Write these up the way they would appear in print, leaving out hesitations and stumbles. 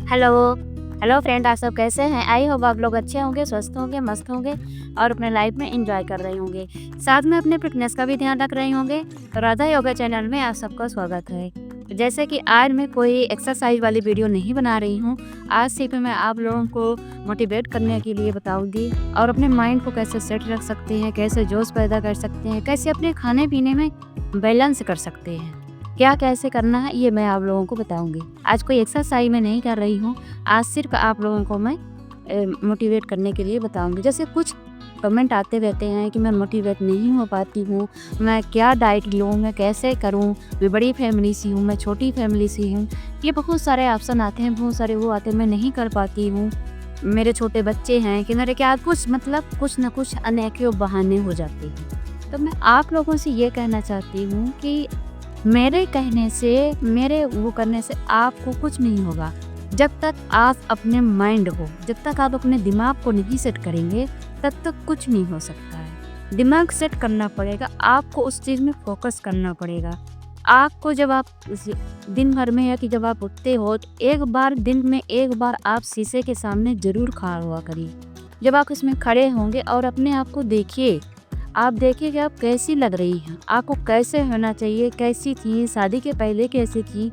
Hello. Hello friend, आप सब कैसे हैं? आई होप आप लोग अच्छे होंगे, स्वस्थ होंगे, मस्त होंगे और अपने लाइफ में एंजॉय कर रहे होंगे। साथ में अपने फिटनेस का भी ध्यान रख रहे होंगे। तो राधा योगा चैनल में आप सबका स्वागत है। जैसे कि आज मैं कोई एक्सरसाइज वाली वीडियो नहीं बना रही हूँ। आज सिर्फ मैं आप लोगों को मोटिवेट करने के लिए बताऊंगी और अपने माइंड को कैसे सेट रख सकते हैं, कैसे जोश पैदा कर सकते हैं, कैसे अपने खाने पीने में बैलेंस कर सकते हैं, क्या कैसे करना है, ये मैं आप लोगों को बताऊंगी। आज कोई एक्सरसाइज मैं नहीं कर रही हूँ। आज सिर्फ आप लोगों को मैं मोटिवेट करने के लिए बताऊंगी। जैसे कुछ कमेंट आते रहते हैं कि मैं मोटिवेट नहीं हो पाती हूँ, मैं क्या डाइट लूँ, मैं कैसे करूँ, मैं बड़ी फैमिली से हूँ, मैं छोटी फैमिली से हूँ। ये बहुत सारे ऑप्शन आते हैं, बहुत सारे वो आते हैं, मैं नहीं कर पाती हूँ, मेरे छोटे बच्चे हैं कि मेरे क्या, कुछ मतलब कुछ न कुछ अनेकों बहाने हो जाते हैं। तो मैं आप लोगों से ये कहना चाहती हूँ कि मेरे कहने से, मेरे वो करने से आपको कुछ नहीं होगा। जब तक आप अपने माइंड को, जब तक आप अपने दिमाग को नहीं सेट करेंगे, तब तक कुछ नहीं हो सकता है। दिमाग सेट करना पड़ेगा, आपको उस चीज़ में फोकस करना पड़ेगा। आपको जब आप दिन भर में, या कि जब आप उठते हो, तो एक बार दिन में एक बार आप शीशे के सामने ज़रूर खड़ा हुआ करिए। जब आप इसमें खड़े होंगे और अपने आप को देखिए, आप देखिए कि आप कैसी लग रही हैं, आपको कैसे होना चाहिए, कैसी थी, शादी के पहले कैसी थी,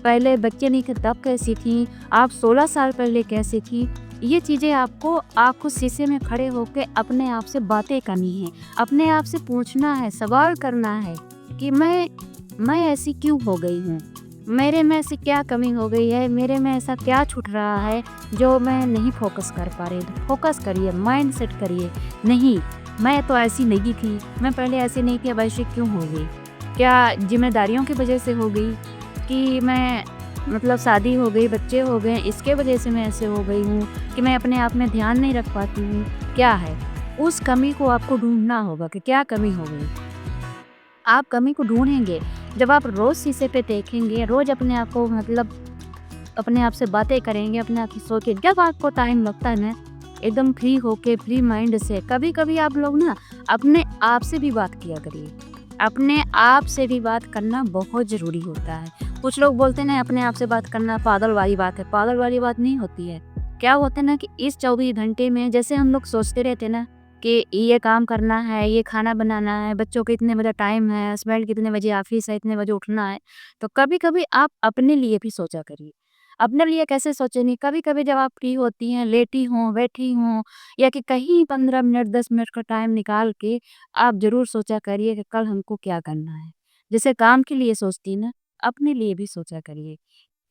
पहले बच्चे नहीं थे तब कैसी थी, आप 16 साल पहले कैसी थी। ये चीज़ें आपको शीशे में खड़े होकर अपने आप से बातें करनी है, अपने आप से पूछना है, सवाल करना है कि मैं ऐसी क्यों हो गई हूँ, मेरे में ऐसी क्या कमी हो गई है, मेरे में ऐसा क्या छूट रहा है जो मैं नहीं फोकस कर पा रही। तो फोकस करिए, माइंड सेट करिए। नहीं, मैं तो ऐसी नहीं थी, मैं पहले ऐसी नहीं थी, अब ऐसी क्यों हो गई? क्या जिम्मेदारियों की वजह से हो गई, कि मैं मतलब शादी हो गई, बच्चे हो गए, इसके वजह से मैं ऐसे हो गई हूँ, कि मैं अपने आप में ध्यान नहीं रख पाती हूँ? क्या है? उस कमी को आपको ढूंढना होगा कि क्या कमी हो गई। आप कमी को ढूंढेंगे जब आप रोज शीशे पे देखेंगे, रोज अपने आप को मतलब अपने आप से बातें करेंगे, अपने आप से सोचें। जब आपको टाइम लगता है ना, एकदम फ्री होके, फ्री माइंड से, कभी कभी आप लोग ना अपने आप से भी बात किया करिए। अपने आप से भी बात करना बहुत ज़रूरी होता है। कुछ लोग बोलते हैं ना, अपने आप से बात करना पागल वाली बात है। पागल वाली बात नहीं होती है। क्या होता है ना कि इस 24 घंटे में जैसे हम लोग सोचते रहते हैं ना कि ये काम करना है, ये खाना बनाना है, बच्चों के इतने बजे टाइम है, हस्बैंड कितने बजे ऑफिस है, इतने बजे उठना है। तो कभी कभी आप अपने लिए भी सोचा करिए। अपने लिए कैसे सोचेंगी? कभी-कभी जब आप फ्री होती हैं, लेटी हों, बैठी हों, या कि कहीं 15 मिनट, 10 मिनट का टाइम निकाल के आप ज़रूर सोचा करिए कि कल हमको क्या करना है। जैसे काम के लिए सोचती ना, अपने लिए भी सोचा करिए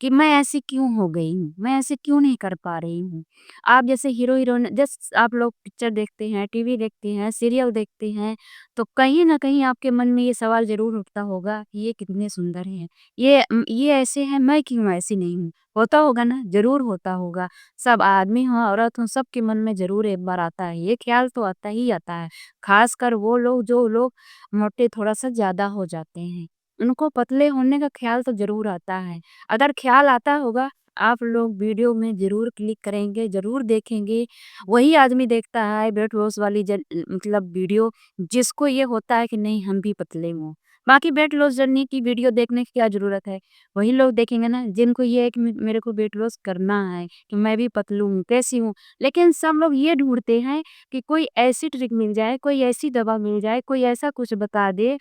कि मैं ऐसी क्यों हो गई हूँ? मैं ऐसे क्यों नहीं कर पा रही हूँ? आप जैसे हीरो-हीरोइन, जस्ट आप लोग पिक्चर देखते हैं, टीवी देखते हैं, सीरियल देखते हैं, तो कहीं न कहीं आपके मन में ये सवाल ज़रूर उठता होगा कि ये कितने सुंदर हैं, ये ऐसे हैं, मैं क्यों ऐसी नहीं हूँ? होता होगा ना? ज़रूर होता होगा। सब आदमी हों, औरत हों, सबके मन में ज़रूर एक बार आता है, ये ख़्याल तो आता ही आता है। ख़ासकर वो लोग जो लोग मोटे थोड़ा-सा ज़्यादा हो जाते हैं, उनको पतले होने का ख़्याल तो ज़रूर आता है। अगर ख़्याल आता होगा, आप लोग वीडियो में ज़रूर क्लिक करेंगे, ज़रूर देखेंगे। वही आदमी देखता है वेट लॉस वाली मतलब वीडियो, जिसको ये होता है कि नहीं हम भी पतले हों। बाकी वेट लॉस जर्नी की वीडियो देखने की क्या ज़रूरत है? वही लोग देखेंगे ना जिनको ये है कि मेरे को वेट लॉस करना है, कि मैं भी पतलू हूँ, कैसी हूँ। लेकिन सब लोग ये ढूँढते हैं कि कोई ऐसी ट्रिक मिल जाए, कोई ऐसी दवा मिल जाए, कोई ऐसा कुछ बता दे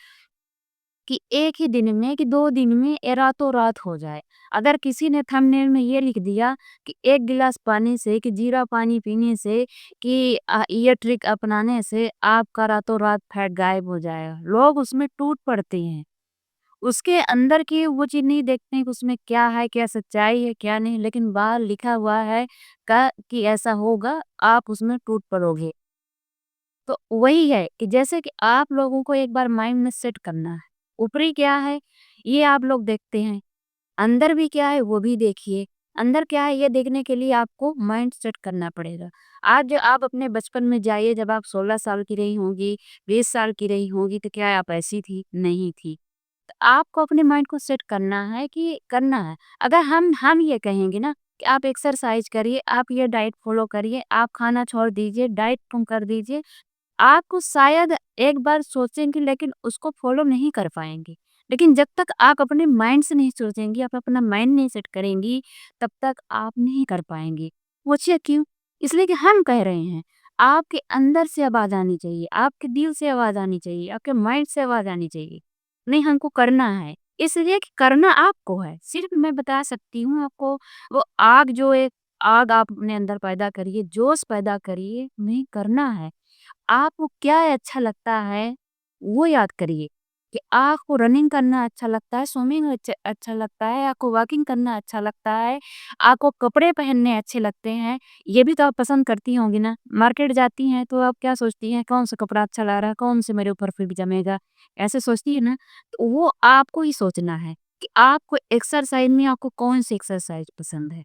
कि 1 ही दिन में, कि 2 दिन में, ये रातों-रात हो जाए। अगर किसी ने थंबनेल में ये लिख दिया कि 1 गिलास पानी से, कि जीरा पानी पीने से, कि ये ट्रिक अपनाने से आपका रातों-रात फैट गायब हो जाएगा, लोग उसमें टूट पड़ते हैं। उसके अंदर की वो चीज़ नहीं देखते हैं कि उसमें क्या है, क्या सच्चाई है, क्या नहीं, लेकिन बाहर लिखा हुआ है का कि ऐसा होगा, आप उसमें टूट पड़ोगे। तो वही है कि जैसे कि आप लोगों को एक बार माइंड में सेट करना है। ऊपरी क्या है, ये आप लोग देखते हैं। अंदर भी क्या है, वो भी देखिए। अंदर क्या है, ये देखने के लिए आपको माइंड सेट करना पड़ेगा। आज आप अपने बचपन में जाइए, जब आप 16 साल की रही होंगी, 20 साल की रही होंगी, तो क्या आप ऐसी थी? नहीं थी। तो आपको अपने माइंड को सेट करना है कि करना है। अगर हम ये कहेंगे ना कि आप एक्सरसाइज करिए, आप ये डाइट फॉलो करिए, आप खाना छोड़ दीजिए, डाइट कम कर दीजिए, आपको शायद एक बार सोचेंगे लेकिन उसको फॉलो नहीं कर पाएँगे। लेकिन जब तक आप अपने माइंड से नहीं सोचेंगी, आप अपना माइंड नहीं सेट करेंगी, तब तक आप नहीं कर पाएँगी। पूछिए क्यों? इसलिए कि हम कह रहे हैं, आपके अंदर से आवाज़ आनी चाहिए, आपके दिल से आवाज़ आनी चाहिए, आपके माइंड से आवाज़ आनी चाहिए। नहीं हमको करना है, इसलिए कि करना आपको है। सिर्फ़ मैं बता सकती हूँ आपको वो आग जो एक आग आप अपने अंदर पैदा करिए, जोश पैदा करिए, नहीं करना है। आपको क्या अच्छा लगता है, वो याद करिए कि आपको रनिंग करना अच्छा लगता है, स्विमिंग अच्छा लगता है, आपको वॉकिंग करना अच्छा लगता है, आपको कपड़े पहनने अच्छे लगते हैं, ये भी तो आप पसंद करती होंगी ना। मार्केट जाती हैं तो आप क्या सोचती हैं, कौन-सा कपड़ा अच्छा लग रहा है, कौन से मेरे ऊपर फिट जमेगा, ऐसे सोचती है ना। तो वो आपको ही सोचना है कि आपको एक्सरसाइज़ में आपको कौन-सी एक्सरसाइज़ पसंद है।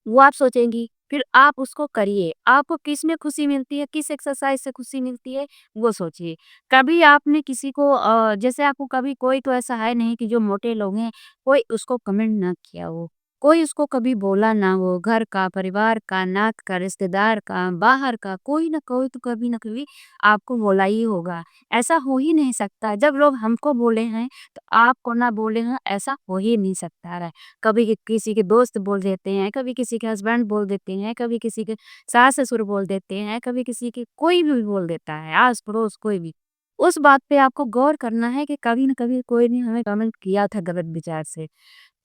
वो आप सोचेंगी, फिर आप उसको करिए। आपको किस में खुशी मिलती है, किस एक्सरसाइज़ से खुशी मिलती है, वो सोचिए। कभी आपने किसी को जैसे आपको कभी कोई तो ऐसा है नहीं कि जो मोटे लोग हैं, कोई उसको कमेंट ना किया हो, कोई उसको कभी बोला ना हो, घर का, परिवार का, नात का, रिश्तेदार का, बाहर का, कोई ना कोई तो कभी ना कभी आपको बोला ही होगा। ऐसा हो ही नहीं सकता, जब लोग हमको बोले हैं, तो आपको ना बोले हैं, ऐसा हो ही नहीं सकता है। कभी किसी के दोस्त बोल देते हैं, कभी किसी के हस्बैंड बोल देते हैं, कभी किसी के सास-ससुर बोल देते हैं, कभी किसी के कोई भी बोल देता है, आस-पड़ोस कोई भी। उस बात पे आपको गौर करना है कि कभी न कभी कोई ने हमें कमेंट किया था गलत विचार से।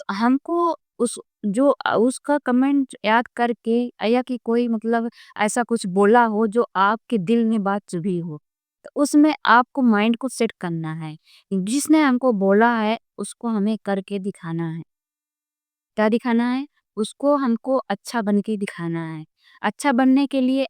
तो हमको उस जो उसका कमेंट याद करके या कि कोई मतलब ऐसा कुछ बोला हो जो आपके दिल में बात चुभी हो, तो उसमें आपको माइंड को सेट करना है। जिसने हमको बोला है, उसको हमें करके दिखाना है। क्या दिखाना है? उसको हमको अच्छा बन के दिखाना है। अच्छा बनने के लिए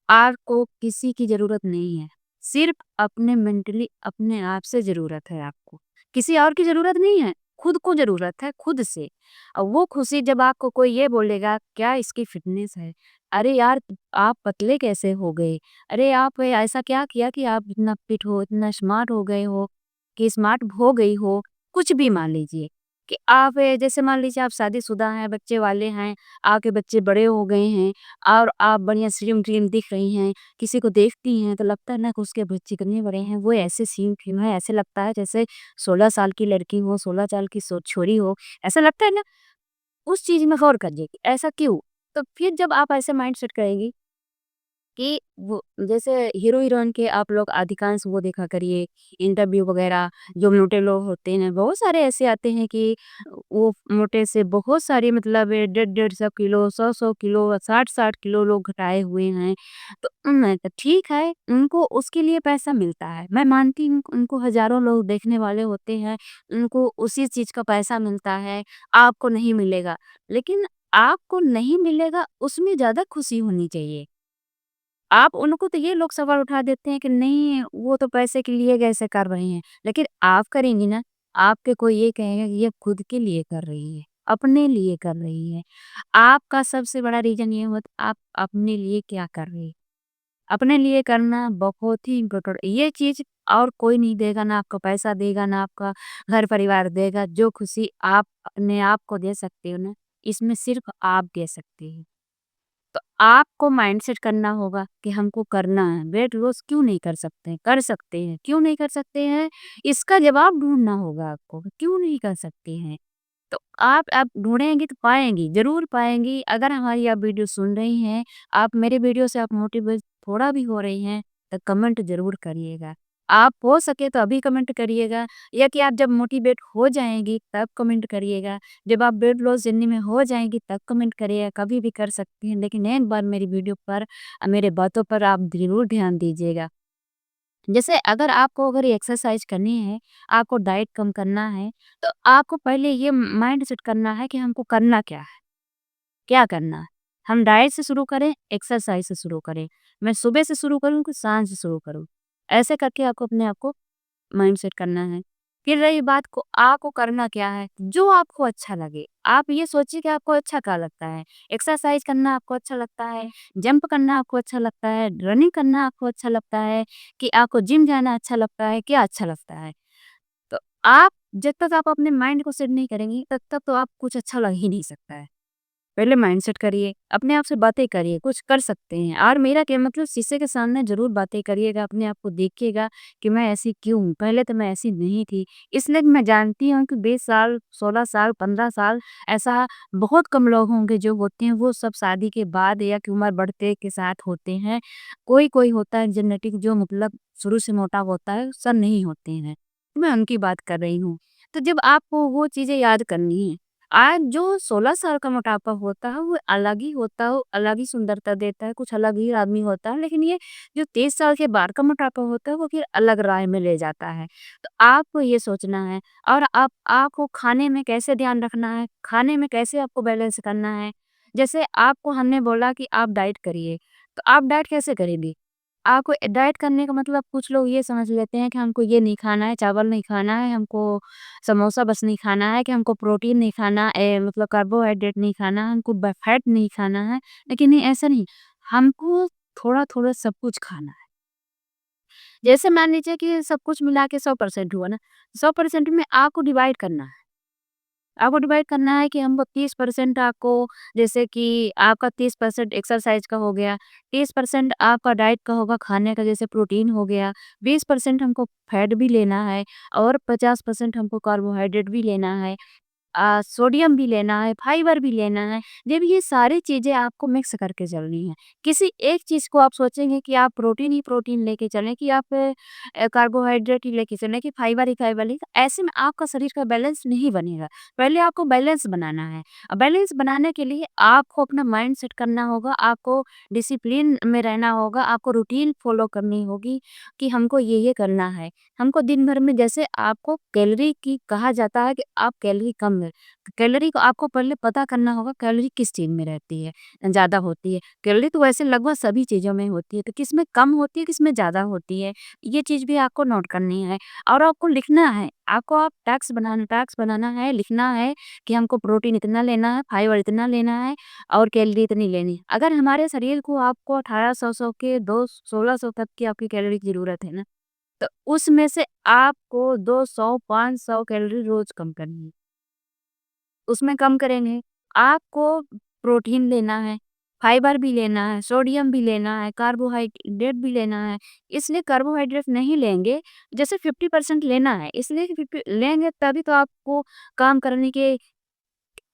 आपको किसी की ज़रूरत नहीं है। सिर्फ़ अपने मेंटली अपने आप से ज़रूरत है आपको। किसी और की ज़रूरत नहीं है, खुद को ज़रूरत है, खुद से। और वो खुशी जब आपको कोई ये बोलेगा, "क्या इसकी फ़िटनेस है? अरे यार, आप पतले कैसे हो गए? अरे आप ऐसा क्या किया कि आप इतना फ़िट हो, इतना स्मार्ट हो गए हो, कि स्मार्ट हो गई हो?" कुछ भी मान लीजिए कि आप जैसे मान लीजिए आप शादीशुदा हैं, बच्चे वाले हैं, आपके बच्चे बड़े हो गए हैं और आप बढ़िया स्लिम-ट्रिम दिख रही हैं, किसी को देखती हैं तो लगता है ना कि उसके बच्चे कितने बड़े हैं, वो ऐसे स्लिम-ट्रिम है, ऐसे लगता है जैसे 16 साल की लड़की हो, 16 साल की छोरी हो, ऐसा लगता है ना? उस चीज़ में गौर करिए कि ऐसा क्यों? तो फिर जब आप ऐसे माइंड सेट करेंगी कि वो जैसे हीरो-हीरोइन के आप लोग अधिकांश वो देखा करिए, इंटरव्यू वगैरह जो मोटे लोग होते हैं, बहुत सारे ऐसे आते हैं कि वो मोटे से बहुत सारे मतलब डेढ़-डेढ़ सौ किलो, 100-100 किलो, 60-60 किलो लोग घटाए हुए हैं। तो तो ठीक है, उनको उसके लिए पैसा मिलता है। मैं मानती हूँ उनको हज़ारों लोग देखने वाले होते हैं, उनको उसी चीज़ का पैसा मिलता है, आपको नहीं मिलेगा। लेकिन आपको नहीं मिलेगा, उसमें ज़्यादा खुशी होनी चाहिए। आप उनको तो ये लोग सवाल उठा देते हैं कि नहीं वो तो पैसे के लिए कैसे कर रहे हैं। लेकिन आप करेंगी ना, आपके कोई ये कहेगा कि ये खुद के लिए कर रही है, अपने लिए कर रही है। आपका सबसे बड़ा रीज़न ये होता आप अपने लिए क्या कर रही है। अपने लिए करना बहुत ही इम्पोर्टेंट ये चीज़ और कोई नहीं देगा, ना आपको पैसा देगा, ना आपका घर-परिवार देगा। जो खुशी आप अपने आप को दे सकते हो ना, इसमें सिर्फ़ आप दे सकते हो। तो आपको माइंडसेट करना होगा कि हमको करना है, वेट लॉस क्यों नहीं कर सकते हैं? कर सकते हैं, क्यों नहीं कर सकते हैं? इसका जवाब ढूँढना होगा आपको, कि क्यों नहीं कर सकते हैं? तो आप ढूँढेंगी तो पाएँगी, ज़रूर पाएँगी। अगर हमारी आप वीडियो सुन रही हैं, आप मेरे वीडियो से आप मोटिवेट थोड़ा भी हो रही हैं, तो कमेंट ज़रूर करिएगा। आप हो सके तो अभी कमेंट करिएगा या कि आप जब मोटिवेट हो जाएँगी तब कमेंट करिएगा। जब आप वेट लॉस जर्नी में हो जाएँगी तब कमेंट करिएगा, कभी भी कर सकती हैं। लेकिन एक बार मेरी वीडियो पर मेरे बातों पर आप ज़रूर ध्यान दीजिएगा। जैसे अगर एक्सरसाइज करनी है, आपको डाइट कम करना है, तो आपको पहले ये माइंड सेट करना है कि हमको करना क्या है? क्या करना है? हम डाइट से शुरू करें, एक्सरसाइज से शुरू करें। मैं सुबह से शुरू करूँ कि शाम से शुरू करूँ? ऐसे करके आपको अपने आप को माइंड सेट करना है। फिर रही बात को आपको करना क्या है? जो आपको अच्छा लगे। आप ये सोचिए कि आपको अच्छा क्या लगता है? एक्सरसाइज करना आपको अच्छा लगता है, जंप करना आपको अच्छा लगता है, रनिंग करना आपको अच्छा लगता है कि आपको जिम जाना अच्छा लगता है, क्या अच्छा लगता है? तो आप जब तक आप अपने माइंड को सेट नहीं करेंगी, तब तक तो आप कुछ अच्छा लग ही नहीं सकता है। पहले माइंडसेट करिए, अपने आप से बातें करिए, कुछ कर सकते हैं। और मेरा क्या मतलब शीशे के सामने ज़रूर बातें करिएगा, अपने आप को देखिएगा कि मैं ऐसी क्यों हूँ? पहले तो मैं ऐसी नहीं थी। इसलिए मैं जानती हूँ कि 20 साल, 16 साल, 15 साल ऐसा बहुत कम लोग होंगे जो होते हैं, वो सब शादी के बाद या कि उम्र बढ़ते के साथ होते हैं। कोई-कोई होता है जेनेटिक जो मतलब शुरू से मोटा होता है, सब नहीं होते हैं। मैं उनकी बात कर रही हूँ। तो जब आपको वो चीज़ें याद करनी है, आज जो 16 साल का मोटापा होता है वो अलग ही होता है, वो अलग ही सुंदरता देता है, कुछ अलग ही आदमी होता है। लेकिन ये जो 23 साल के बाद का मोटापा होता है वो फिर अलग राह में ले जाता है। तो आपको ये सोचना है और आप आपको खाने में कैसे ध्यान रखना है, खाने में कैसे आपको बैलेंस करना है। जैसे आपको हमने बोला कि आप डाइट करिए, तो आप डाइट कैसे करेंगे? आपको डाइट करने का मतलब कुछ लोग ये समझ लेते हैं कि हमको ये नहीं खाना है, चावल नहीं खाना है, हमको समोसा बस नहीं खाना है, कि हमको प्रोटीन नहीं खाना मतलब कार्बोहाइड्रेट नहीं खाना है, हमको फैट नहीं खाना है। लेकिन नहीं, ऐसा नहीं, हमको थोड़ा-थोड़ा सब कुछ खाना है। जैसे मान लीजिए कि सब कुछ मिला के 100% हुआ ना, 100% में आपको डिवाइड करना है। आपको डिवाइड करना है कि हमको 30% आपको, जैसे कि आपका 30% एक्सरसाइज का हो गया, 30% आपका डाइट का होगा, खाने का जैसे प्रोटीन हो गया, 20% हमको फैट भी लेना है और 50% हमको कार्बोहाइड्रेट भी लेना है। सोडियम भी लेना है, फाइबर भी लेना है। जब ये सारी चीज़ें आपको मिक्स करके चलनी है। किसी एक चीज़ को आप सोचेंगे कि आप प्रोटीन ही प्रोटीन लेके चलें, कि आप कार्बोहाइड्रेट ही लेके चलें, कि फाइबर ही फाइबर लें, ऐसे में आपका शरीर का बैलेंस नहीं बनेगा। पहले आपको बैलेंस बनाना है। बैलेंस बनाने के लिए आपको अपना माइंड सेट करना होगा, आपको डिसिप्लिन में रहना होगा, आपको रूटीन फ़ॉलो करनी होगी कि हमको ये करना है। हमको दिन भर में जैसे आपको कैलोरी की कहा जाता है कि आप कैलोरी कम है। कैलोरी को आपको पहले पता करना होगा, कैलोरी किस चीज़ में रहती है, ज़्यादा होती है। कैलोरी तो वैसे लगभग सभी चीज़ों में होती है, तो किसमें कम होती है, किसमें ज़्यादा होती है, ये चीज़ भी आपको नोट करनी है और आपको लिखना है। आपको आप टैक्स बनाना है, लिखना है कि हमको प्रोटीन इतना लेना है, फाइबर इतना लेना है और कैलोरी इतनी लेनी है। अगर हमारे शरीर को आपको 1800 के 2 1600 तक की आपकी कैलोरी की ज़रूरत है ना, तो उसमें से आपको 200 500 कैलोरी रोज़ कम करनी है। उसमें कम करेंगे, आपको प्रोटीन लेना है, फाइबर भी लेना है, सोडियम भी लेना है, कार्बोहाइड्रेट भी लेना है। इसलिए कार्बोहाइड्रेट नहीं लेंगे, जैसे 50% लेना है, इसलिए कि 50 लेंगे तभी तो आपको काम करने की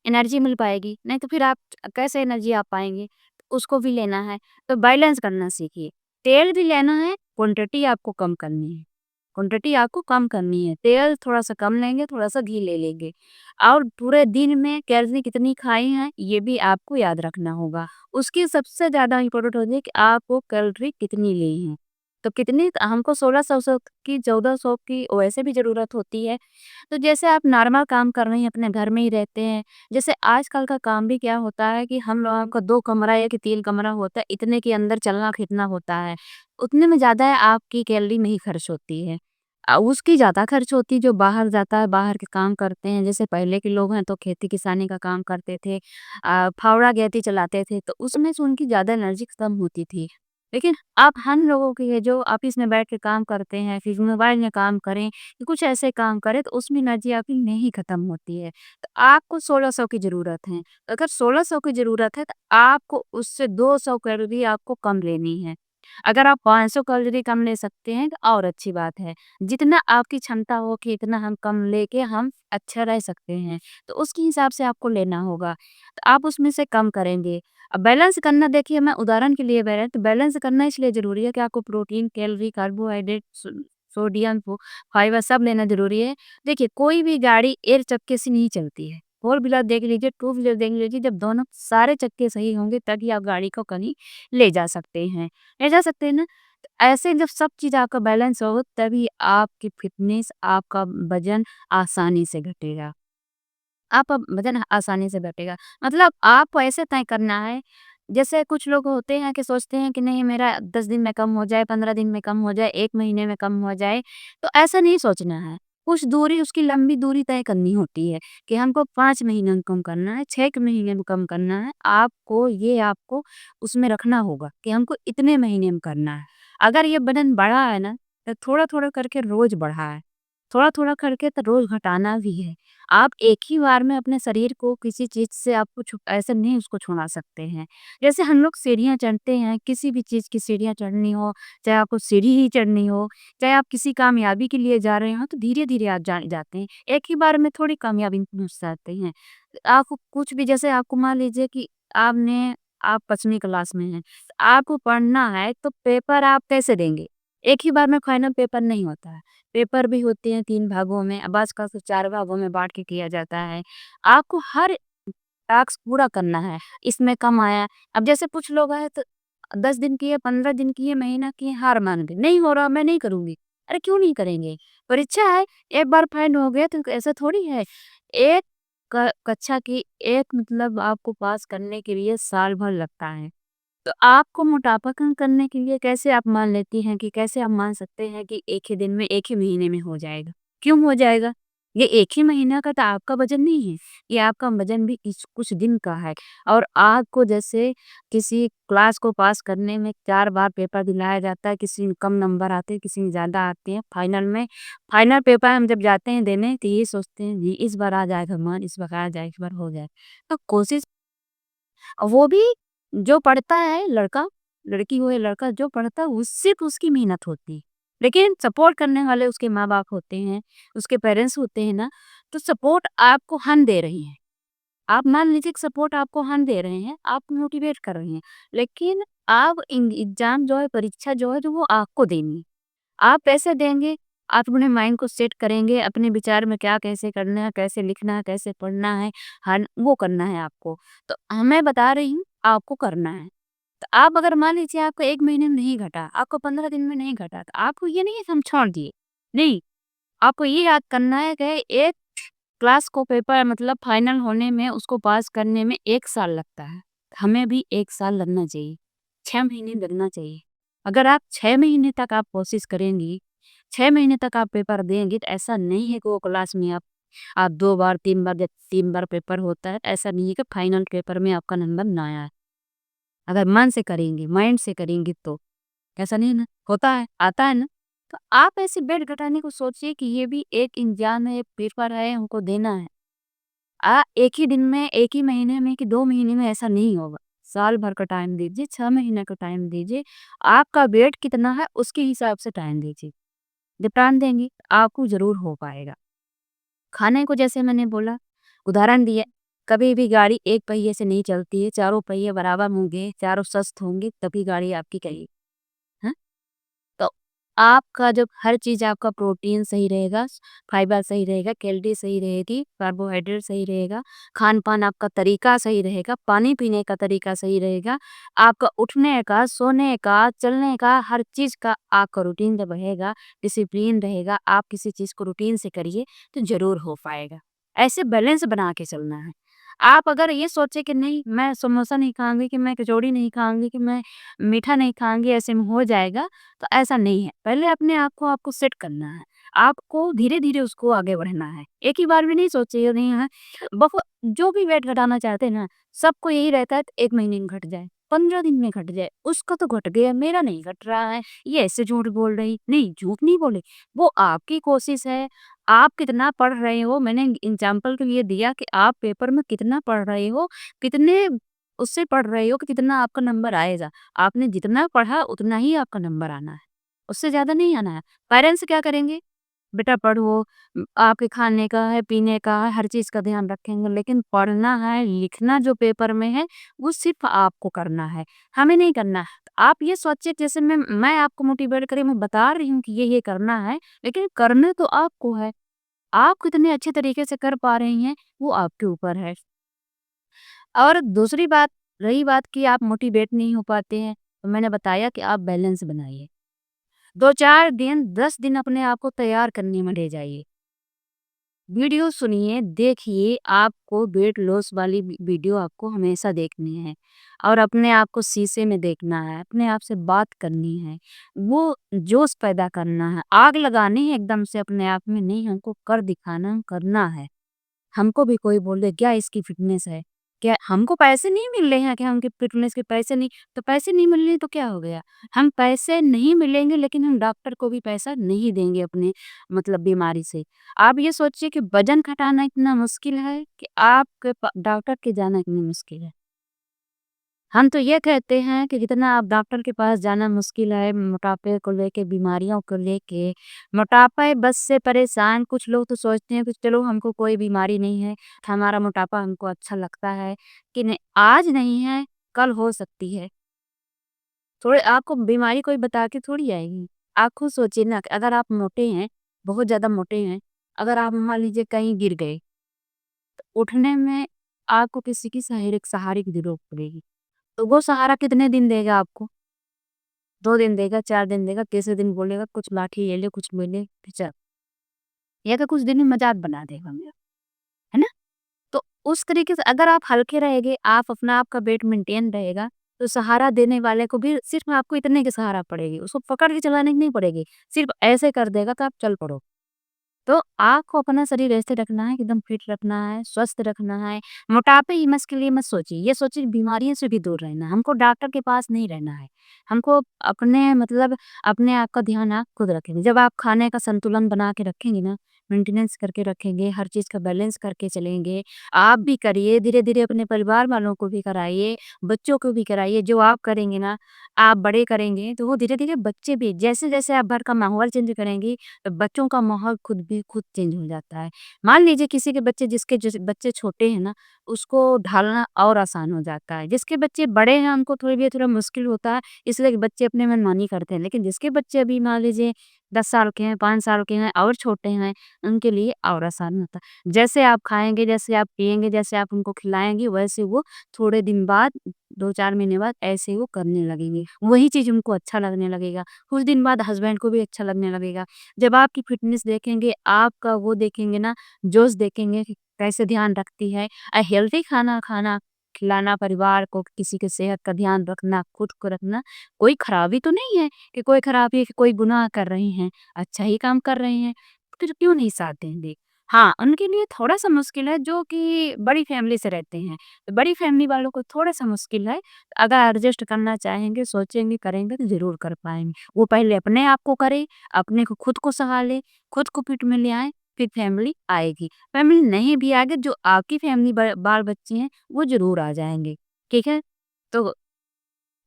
एनर्जी मिल पाएगी, नहीं तो फिर आप कैसे एनर्जी आ पाएँगे? उसको भी लेना है, तो बैलेंस करना सीखिए। तेल भी लेना है, क्वांटिटी आपको कम करनी है। क्वांटिटी आपको कम करनी है, तेल थोड़ा-सा कम लेंगे, थोड़ा-सा घी ले लेंगे और पूरे दिन में कैलोरी कितनी खाई हैं, ये भी आपको याद रखना होगा। उसकी सबसे ज़्यादा इम्पोर्टेंट होती है कि आपको कैलोरी कितनी ली हैं। तो कितनी हमको 1600 की 1400 की वैसे भी ज़रूरत होती है। तो जैसे आप नॉर्मल काम कर रही हैं, अपने घर में ही रहते हैं, जैसे आजकल का काम भी क्या होता है कि हम लोगों का 2 कमरा या कि 3 कमरा होता है, इतने के अंदर चलना फिरना होता है। उतने में ज़्यादा आपकी कैलोरी नहीं खर्च होती है। उसकी ज़्यादा खर्च होती है जो बाहर जाता है, बाहर के काम करते हैं। जैसे पहले के लोग हैं तो खेती-किसानी का काम करते थे, फावड़ा गैती चलाते थे, तो उसमें से उनकी ज़्यादा एनर्जी खत्म होती थी। लेकिन अब हम लोगों के ये जो ऑफिस में बैठ के काम करते हैं, फिर मोबाइल में काम करें, कुछ ऐसे काम करें तो उसमें एनर्जी आपकी नहीं खत्म होती है। तो आपको 1600 की ज़रूरत है। तो अगर 1600 की ज़रूरत है तो आपको उससे 200 कैलोरी आपको कम लेनी है। अगर आप 500 कैलोरी कम ले सकते हैं तो और अच्छी बात है। जितना आपकी क्षमता हो कि इतना हम कम लेके हम अच्छा रह सकते हैं, तो उसके हिसाब से आपको लेना होगा। तो आप उसमें से कम करेंगे। अब बैलेंस करना देखिए, मैं उदाहरण के लिए बैलेंस करना इसलिए ज़रूरी है कि आपको protein, calorie, carbohydrate, sodium, fibre सब लेना ज़रूरी है। देखिए, कोई भी गाड़ी एक चक्के से नहीं चलती है। फोर व्हीलर देख लीजिए, टू व्हीलर देख लीजिए, जब दोनों सारे चक्के सही होंगे तभी आप गाड़ी को कहीं ले जा सकते हैं। ले जा सकते हैं ना? तो ऐसे जब सब चीज़ आपका बैलेंस हो तभी आपकी फिटनेस, आपका वज़न आसानी से घटेगा। आपका वज़न आसानी से घटेगा। मतलब आपको ऐसे तय करना है, जैसे कुछ लोग होते हैं कि सोचते हैं कि नहीं मेरा 10 दिन में कम हो जाए, 15 दिन में कम हो जाए, 1 महीने में कम हो जाए, तो ऐसा नहीं सोचना है। कुछ दूरी, उसकी लंबी दूरी तय करनी होती है कि हमको 5 महीने में कम करना है, 6 महीने में कम करना है। आपको उसमें रखना होगा कि हमको इतने महीने में करना है। अगर ये वज़न बढ़ा है ना, तो थोड़ा-थोड़ा करके रोज़ बढ़ाएँ। थोड़ा-थोड़ा करके तो रोज़ घटाना भी है। आप एक ही बार में अपने शरीर को किसी चीज़ से आपको ऐसे नहीं उसको छुड़ा सकते हैं। जैसे हम लोग सीढ़ियाँ चढ़ते हैं, किसी भी चीज़ की सीढ़ियाँ चढ़नी हो, चाहे आपको सीढ़ी ही चढ़नी हो, चाहे आप किसी कामयाबी के लिए जा रहे हो, तो धीरे-धीरे आप जाते हैं। एक ही बार में थोड़ी कामयाबी पहुँच जाते हैं। आपको कुछ भी जैसे आपको मान लीजिए कि आप 5वीं क्लास में हैं, आपको पढ़ना है तो पेपर आप कैसे देंगे? एक ही बार में फाइनल पेपर नहीं होता है। पेपर भी होते हैं 3 भागों में, बाज़ का तो 4 भागों में बाँट के किया जाता है। आपको हर टास्क पूरा करना है, इसमें कम आया। अब जैसे कुछ लोग हैं तो 10 दिन किए, 15 दिन किए, महीना किए, हार मान गए, नहीं हो रहा मैं नहीं करूँगी। अरे क्यों नहीं करेंगे? परीक्षा है, एक बार फेल हो गए तो ऐसा थोड़ी है। एक कक्षा की एक मतलब आपको पास करने के लिए साल भर लगता है। तो आपको मोटापा कम करने के लिए कैसे आप मान लेती हैं कि कैसे आप मान सकते हैं कि एक ही दिन में, एक ही महीने में हो जाएगा? क्यों हो जाएगा? ये एक ही महीना का तो आपका वज़न नहीं है, ये आपका वज़न भी कुछ दिन का है और आपको जैसे किसी क्लास को पास करने में 4 बार पेपर दिलाया जाता है, किसी में कम नंबर आते हैं, किसी में ज़्यादा आते हैं। फाइनल पेपर हम जब जाते हैं देने तो ये सोचते हैं जी इस बार आ जाएगा मन, इस बार आ जाए, इस बार हो जाए। तो कोशिश वो भी जो पढ़ता है लड़का, लड़की हो या लड़का जो पढ़ता है वो सिर्फ़ उसकी मेहनत होती है। लेकिन सपोर्ट करने वाले उसके माँ-बाप होते हैं, उसके पेरेंट्स होते हैं ना, तो सपोर्ट आपको हम दे रहे हैं। आप मान लीजिए कि सपोर्ट आपको हम दे रहे हैं, आपको मोटिवेट कर रहे हैं, लेकिन आप एग्ज़ाम जो है, परीक्षा जो है, जो वो आपको देनी है। आप पैसे देंगे, आप अपने माइंड को सेट करेंगे, अपने विचार में क्या कैसे करना है, कैसे लिखना है, कैसे पढ़ना है, हन वो करना है आपको। तो मैं बता रही हूँ, आपको करना है। तो आप अगर मान लीजिए आपको 1 महीने में नहीं घटा, आपको 15 दिन में नहीं घटा, तो आपको ये नहीं है कि हम छोड़ दिए। नहीं, आपको ये याद करना है कि एक क्लास को पेपर मतलब फाइनल होने में, उसको पास करने में 1 साल लगता है। हमें भी 1 साल लगना चाहिए, 6 महीने लगना चाहिए। अगर आप 6 महीने तक आप कोशिश करेंगी, 6 महीने तक आप पेपर देंगे, तो ऐसा नहीं है कि वो क्लास में आप 2 बार, 3 बार जब 3 बार पेपर होता है, ऐसा नहीं है कि फाइनल पेपर में आपका नंबर ना आए। अगर मन से करेंगी, माइंड से करेंगी तो। ऐसा नहीं है ना, होता है, आता है ना। तो आप ऐसे वेट घटाने को सोचिए कि ये भी एक एग्ज़ाम है, पेपर है, हमको देना है। एक ही दिन में, एक ही महीने में कि 2 महीने में ऐसा नहीं होगा। साल भर का टाइम दीजिए, 6 महीने का टाइम दीजिए। आपका वेट कितना है उसके हिसाब से टाइम दीजिए। जब टाइम देंगी, आपको ज़रूर हो पाएगा। खाने को जैसे मैंने बोला, उदाहरण दिया, कभी भी गाड़ी एक पहिए से नहीं चलती है, चारों पहिए बराबर होंगे, चारों स्वस्थ होंगे तभी गाड़ी आपकी कहेगी। हाँ? तो आपका जब हर चीज़ आपका प्रोटीन सही रहेगा, फाइबर सही रहेगा, कैलोरी सही रहेगी, कार्बोहाइड्रेट सही रहेगा, खान-पान आपका तरीका सही रहेगा, पानी पीने का तरीका सही रहेगा, आपका उठने का, सोने का, चलने का, हर चीज़ का आपका रूटीन जब रहेगा, डिसिप्लिन रहेगा, आप किसी चीज़ को रूटीन से करिए, तो ज़रूर हो पाएगा। ऐसे बैलेंस बना के चलना है। आप अगर ये सोचे कि नहीं मैं समोसा नहीं खाऊँगी, कि मैं कचौड़ी नहीं खाऊँगी, कि मैं मीठा नहीं खाऊँगी, ऐसे में हो जाएगा, तो ऐसा नहीं है। पहले अपने आप को आपको सेट करना है। आपको धीरे-धीरे उसको आगे बढ़ना है। एक ही बार में नहीं सोचिए नहीं है। जो भी वेट घटाना चाहते हैं ना, सबको यही रहता है 1 महीने में घट जाए, 15 दिन में घट जाए। उसका तो घट गया, मेरा नहीं घट रहा है। ये ऐसे झूठ बोल रही। नहीं, झूठ नहीं बोले। वो आपकी कोशिश है। आप कितना पढ़ रहे हो, मैंने एग्ज़ाम्पल के लिए दिया कि आप पेपर में कितना पढ़ रहे हो, कितने उससे पढ़ रहे हो कि कितना आपका नंबर आएगा। आपने जितना पढ़ा उतना ही आपका नंबर आना है, उससे ज़्यादा नहीं आना है। पेरेंट्स क्या करेंगे? बेटा पढ़ो, आपके खाने का है, पीने का है, हर चीज़ का ध्यान रखेंगे, लेकिन पढ़ना है, लिखना जो पेपर में है, वो सिर्फ़ आपको करना है, हमें नहीं करना है। तो आप ये सोचिए जैसे मैं आपको मोटिवेट कर रही हूँ, मैं बता रही हूँ कि ये करना है, लेकिन करना तो आपको है। आप कितने अच्छे तरीके से कर पा रही हैं, वो आपके ऊपर है। और दूसरी बात, रही बात कि आप मोटिवेट नहीं हो पाते हैं, तो मैंने बताया कि आप बैलेंस बनाइए। 2-4 दिन, 10 दिन अपने आप को तैयार करने में ले जाइए। वीडियो सुनिए, देखिए, आपको वेट लॉस वाली वीडियो आपको हमेशा देखनी है और अपने आप को शीशे में देखना है, अपने आप से बात करनी है, वो जोश पैदा करना है, आग लगानी है एकदम से अपने आप में नहीं, हमको कर दिखाना, करना है। हमको भी कोई बोले क्या इसकी फिटनेस है, क्या हमको पैसे नहीं मिल रहे हैं कि हमके फिटनेस के पैसे नहीं, तो पैसे नहीं मिल रहे तो क्या हो गया? हम पैसे नहीं मिलेंगे लेकिन हम डॉक्टर को भी पैसा नहीं देंगे अपने मतलब बीमारी से। आप ये सोचिए कि वज़न घटाना इतना मुश्किल है कि आपके डॉक्टर के जाना इतनी मुश्किल है। हम तो ये कहते हैं कि जितना आप डॉक्टर के पास जाना मुश्किल है मोटापे को लेके, बीमारियों को लेके, मोटापा बस से परेशान कुछ लोग तो सोचते हैं कि चलो हमको कोई बीमारी नहीं है, हमारा मोटापा हमको अच्छा लगता है कि नहीं आज नहीं है, कल हो सकती है। थोड़े आपको बीमारी कोई बता के थोड़ी आएगी। आप खुद सोचिए ना कि अगर आप मोटे हैं, बहुत ज़्यादा मोटे हैं, अगर आप मान लीजिए कहीं गिर गए, उठने में आपको किसी की सहारे की ज़रूरत पड़ेगी। तो वो सहारा कितने दिन देगा आपको? 2 दिन देगा, 4 दिन देगा, तीसरे दिन बोलेगा कुछ लाठी ले ले, कुछ ले ले, फिर चल। या तो कुछ दिन में मज़ाक बना देगा मेरा, है ना? तो उस तरीके से अगर आप हल्के रहेंगे, आप अपना आपका वेट मेंटेन रहेगा, तो सहारा देने वाले को भी सिर्फ़ आपको इतने की सहारा पड़ेगी, उसको पकड़ के चलाने की नहीं पड़ेगी, सिर्फ़ ऐसे कर देगा कि आप चल पड़ो। तो आपको अपना शरीर ऐसे रखना है, एकदम फिट रखना है, स्वस्थ रखना है। मोटापे ही मस के लिए मत सोचिए, ये सोचिए बीमारियों से भी दूर रहना है। हमको डॉक्टर के पास नहीं रहना है। हमको अपने मतलब अपने आप का ध्यान आप खुद रखेंगे। जब आप खाने का संतुलन बना के रखेंगे ना, मेंटेनेंस करके रखेंगे, हर चीज़ का बैलेंस करके चलेंगे, आप भी करिए, धीरे-धीरे अपने परिवार वालों को भी कराइए, बच्चों को भी कराइए। जो आप करेंगे ना, आप बड़े करेंगे, तो वो धीरे-धीरे बच्चे भी जैसे-जैसे आप घर का माहौल चेंज करेंगी बच्चों का माहौल खुद चेंज हो जाता है। मान लीजिए किसी के बच्चे जिसके बच्चे छोटे हैं ना, उसको ढालना और आसान हो जाता है। जिसके बच्चे बड़े हैं उनको थोड़ा मुश्किल होता है, इसलिए बच्चे अपने मनमानी करते हैं। लेकिन जिसके बच्चे अभी मान लीजिए 10 साल के हैं, 5 साल के हैं और छोटे हैं, उनके लिए और आसान होता है। जैसे आप खाएँगे, जैसे आप पिएँगे, जैसे आप उनको खिलाएँगे, वैसे वो थोड़े दिन बाद 2-4 महीने बाद ऐसे वो करने लगेंगे। वही चीज़ उनको अच्छा लगने लगेगा। कुछ दिन बाद हस्बैंड को भी अच्छा लगने लगेगा। जब आपकी फ़िटनेस देखेंगे, आपका वो देखेंगे ना, जोश देखेंगे कि कैसे ध्यान रखती है। हेल्दी खाना खाना, खिलाना परिवार को, किसी के सेहत का ध्यान रखना, खुद को रखना, कोई खराबी तो नहीं है कि कोई खराबी है कि कोई गुनाह कर रहे हैं, अच्छा ही काम कर रहे हैं, फिर क्यों नहीं साथ देंगे? हाँ, उनके लिए थोड़ा-सा मुश्किल है जो कि बड़ी फैमिली से रहते हैं। तो बड़ी फैमिली वालों को थोड़ा-सा मुश्किल है, अगर एडजस्ट करना चाहेंगे, सोचेंगे, करेंगे तो ज़रूर कर पाएँगे। वो पहले अपने आप को करें, अपने को खुद को सँभालें, खुद को फिट में ले आएँ, फिर फैमिली आएगी। फैमिली नहीं भी आएगी, जो आपकी फैमिली बाल-बच्चे हैं, वो ज़रूर आ जाएँगे। ठीक है? तो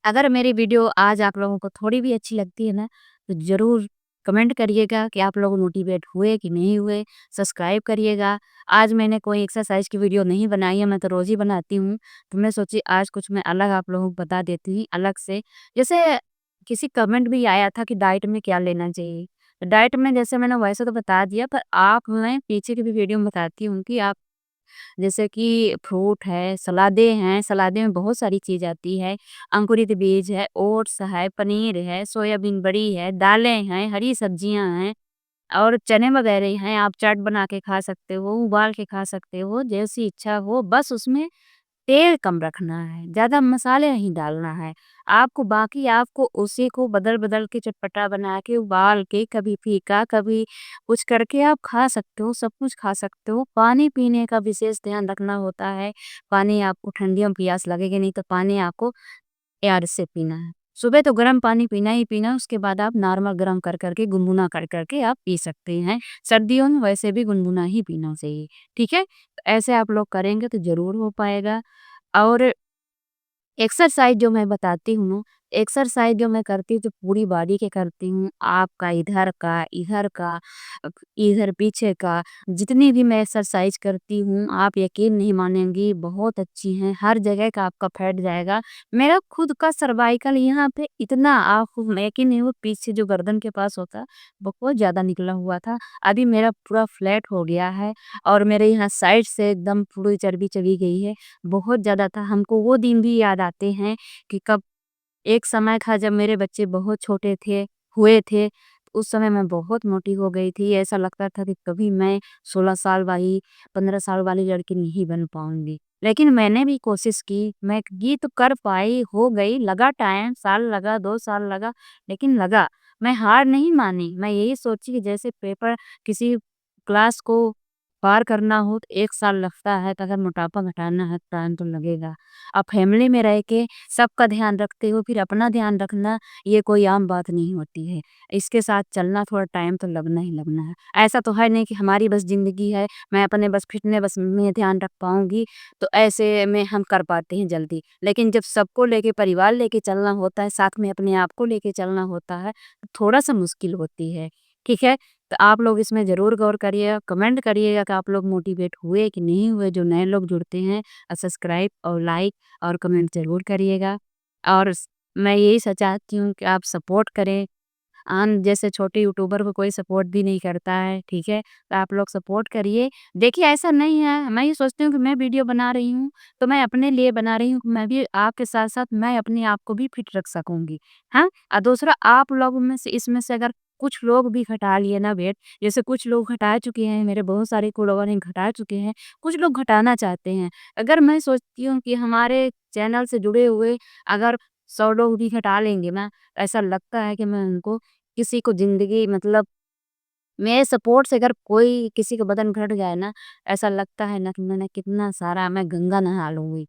अगर मेरी वीडियो आज आप लोगों को थोड़ी भी अच्छी लगती है ना, तो ज़रूर कमेंट करिएगा कि आप लोग मोटिवेट हुए कि नहीं हुए, सब्सक्राइब करिएगा। आज मैंने कोई एक्सरसाइज की वीडियो नहीं बनाई है, मैं तो रोज़ ही बनाती हूँ, तो मैं सोची आज कुछ मैं अलग आप लोगों को बता देती हूँ, अलग से। जैसे किसी कमेंट भी आया था कि डाइट में क्या लेना चाहिए, तो डाइट में जैसे मैंने वैसे तो बता दिया, पर आप मैं पीछे की भी वीडियो में बताती हूँ कि आप जैसे कि फ्रूट है, सलादें हैं, सलादें में बहुत सारी चीज़ आती है। अंकुरित बीज है, ओट्स है, पनीर है, सोयाबीन बड़ी है, दालें हैं, हरी सब्जियाँ हैं और चने वगैरह हैं। आप चाट बना के खा सकते हो, उबाल के खा सकते हो, जैसी इच्छा हो। बस उसमें तेल कम रखना है, ज़्यादा मसाले नहीं डालना है। आपको बाकी आपको उसी को बदल-बदल के चटपटा बना के, उबाल के, कभी फीका, कभी कुछ करके आप खा सकते हो, सब कुछ खा सकते हो। पानी पीने का विशेष ध्यान रखना होता है। पानी आपको ठंडियों में प्यास लगेगी नहीं, तो पानी आपको याद से पीना है। सुबह तो गर्म पानी पीना ही पीना है, उसके बाद आप नॉर्मल गर्म कर के, गुनगुना कर के आप पी सकते हैं। सर्दियों में वैसे भी गुनगुना ही पीना चाहिए, ठीक है? तो ऐसे आप लोग करेंगे तो ज़रूर हो पाएगा। और एक्सरसाइज़ जो मैं बताती हूँ, एक्सरसाइज़ जो मैं करती हूँ तो पूरी बॉडी के करती हूँ। आपका इधर का, इधर पीछे का, जितनी भी मैं एक्सरसाइज़ करती हूँ, आप यकीन नहीं मानेंगी, बहुत अच्छी हैं। हर जगह का आपका फैट जाएगा। मेरा खुद का सर्वाइकल यहाँ पे इतना आप यकीन नहीं, वो पीछे जो गर्दन के पास होता है, बहुत ज़्यादा निकला हुआ था। अभी मेरा पूरा फ्लैट हो गया है और मेरे यहाँ साइड से एकदम पूरी चर्बी चली गई है। बहुत ज़्यादा था, हमको वो दिन भी याद आते हैं कि कब एक समय था जब मेरे बच्चे बहुत छोटे थे, उस समय मैं बहुत मोटी हो गई थी। ऐसा लगता था कि कभी मैं 16 साल वाली, 15 साल वाली लड़की नहीं बन पाऊँगी। लेकिन मैंने भी कोशिश की, मैं ये तो कर पाई, हो गई, लगा टाइम, साल लगा, 2 साल लगा, लेकिन लगा। मैं हार नहीं मानी, मैं यही सोची कि जैसे पेपर किसी क्लास को पार करना हो तो 1 साल लगता है, तो अगर मोटापा घटाना है, टाइम तो लगेगा। अब फैमिली में रह के सबका ध्यान रखते हो, फिर अपना ध्यान रखना, ये कोई आम बात नहीं होती है। इसके साथ चलना थोड़ा टाइम तो लगना ही लगना है। ऐसा तो है नहीं कि हमारी बस ज़िंदगी है, मैं अपने बस फिटनेस में ध्यान रख पाऊँगी, तो ऐसे में हम कर पाते हैं जल्दी। लेकिन जब सबको लेके, परिवार लेके चलना होता है, साथ में अपने आप को लेके चलना होता है, तो थोड़ा-सा मुश्किल होती है। ठीक है? तो आप लोग इसमें ज़रूर गौर करिएगा, कमेंट करिएगा कि आप लोग मोटिवेट हुए कि नहीं हुए, जो नए लोग जुड़ते हैं सब्सक्राइब और लाइक और कमेंट ज़रूर करिएगा। और मैं यही चाहती हूँ कि आप सपोर्ट करें। जैसे छोटे यूट्यूबर को कोई सपोर्ट भी नहीं करता है, ठीक है? तो आप लोग सपोर्ट करिए। देखिए ऐसा नहीं है, मैं ये सोचती हूँ कि मैं वीडियो बना रही हूँ, तो मैं अपने लिए बना रही हूँ कि मैं भी आपके साथ-साथ मैं अपने आप को भी फिट रख सकूँगी, हाँ? दूसरा आप लोगों में से इसमें से अगर कुछ लोग भी घटा लिए ना वेट, जैसे कुछ लोग घटा चुके हैं, मेरे बहुत सारे फॉलोवर हैं घटा चुके हैं, कुछ लोग घटाना चाहते हैं। अगर मैं सोचती हूँ कि हमारे चैनल से जुड़े हुए अगर 100 लोग भी घटा लेंगे ना, ऐसा लगता है कि मैं उनको किसी को ज़िंदगी मतलब मेरे सपोर्ट से अगर कोई किसी का वज़न घट जाए ना, ऐसा लगता है ना कि मैंने कितना सारा मैं गंगा नहा लूँगी।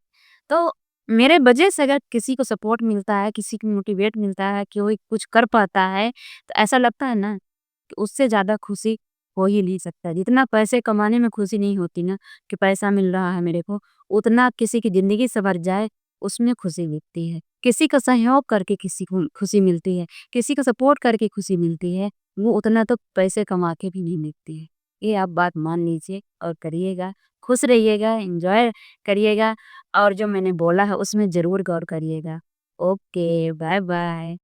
तो मेरे वजह से अगर किसी को सपोर्ट मिलता है, किसी को मोटिवेट मिलता है, कि कोई कुछ कर पाता है, तो ऐसा लगता है ना कि उससे ज़्यादा खुशी हो ही नहीं सकता। जितना पैसे कमाने में खुशी नहीं होती ना, कि पैसा मिल रहा है मेरे को, उतना किसी की ज़िंदगी सँवर जाए, उसमें खुशी मिलती है। किसी का सहयोग करके किसी को खुशी मिलती है, किसी को सपोर्ट करके खुशी मिलती है, वो उतना तो पैसे कमा के भी नहीं मिलती है। ये आप बात मान लीजिए और करिएगा, खुश रहिएगा, एन्जॉय करिएगा और जो मैंने बोला है उसमें ज़रूर गौर करिएगा। Okay, bye-bye.